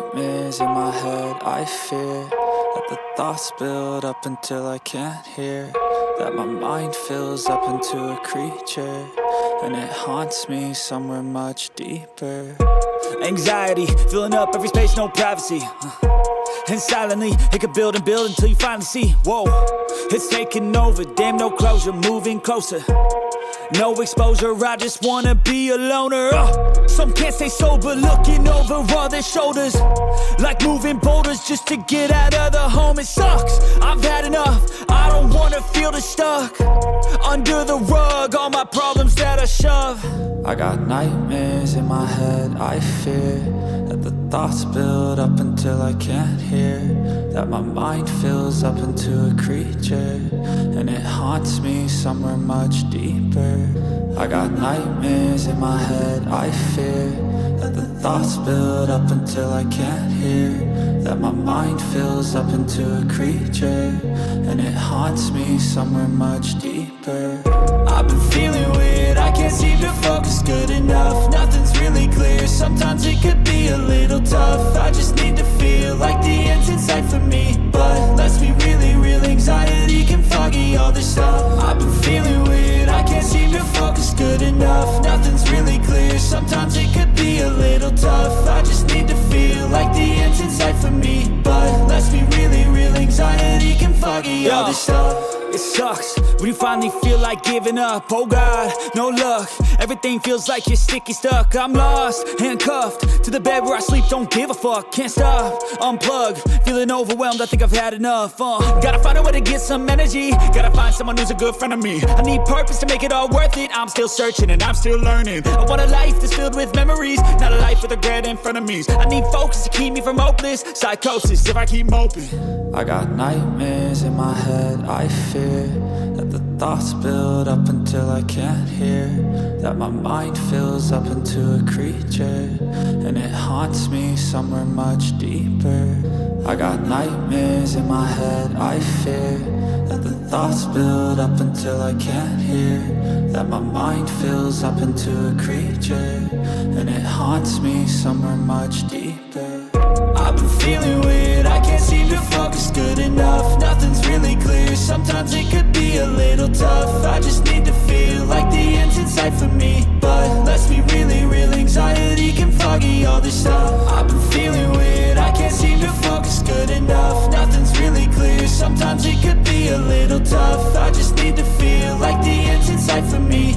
nightmares in my head. I fear that the thoughts build up until I can't hear, that my mind fills up into a creature, and it haunts me somewhere much deeper. Anxiety, filling up every space, no privacy. And silently, it could build and build until you finally see, whoa, it's taking over, damn no closure, moving closer. No exposure, I just wanna be a loner. Some can't stay sober, looking over all their shoulders, like moving boulders just to get out of the home. It sucks, I've had enough, I don't wanna feel the stuck under the rug, all my problems that I shove. I got nightmares in my head. I fear that the thoughts build up until I can't hear, that my mind fills up into a creature, and it haunts me somewhere much deeper. I got nightmares in my head. I fear that the thoughts build up until I can't hear, that my mind fills up into a creature, and it haunts me somewhere much deeper. I've been feeling weird, I can't seem to focus good enough. Nothing's really clear, sometimes it could be a little tough. I just need to feel like the end's in sight for me, but let's be really real, anxiety can foggy all this stuff. I've been feeling weird, I can't seem to focus good enough. Nothing's really clear, sometimes it could be a little tough. I just need to feel like the end's in sight for me, but let's be really real, anxiety can foggy all this stuff. It sucks when you finally feel like giving up. Oh God, no luck, everything feels like you're sticky stuck. I'm lost, handcuffed to the bed where I sleep, don't give a fuck. Can't stop, unplug, feeling overwhelmed, I think I've had enough. Gotta find a way to get some energy, gotta find someone who's a good friend of me. I need purpose to make it all worth it, I'm still searching and I'm still learning. I want a life that's filled with memories, not a life with regret and frenemies. I need focus to keep me from hopeless psychosis if I keep moping. I got nightmares in my head. I fear that the thoughts build up until I can't hear, that my mind fills up into a creature, and it haunts me somewhere much deeper. I got nightmares in my head. I fear that the thoughts build up until I can't hear, that my mind fills up into a creature, and it haunts me somewhere much deeper. I've been feeling weird, I can't seem to focus good enough. Nothing's really clear, sometimes it could be a little tough. I just need to feel like the end's in sight for me, but let's be really real, anxiety can foggy all this stuff. I've been feeling weird, I can't seem to focus good enough. Nothing's really clear, sometimes it could be a little tough. I just need to feel like the end's in sight for me,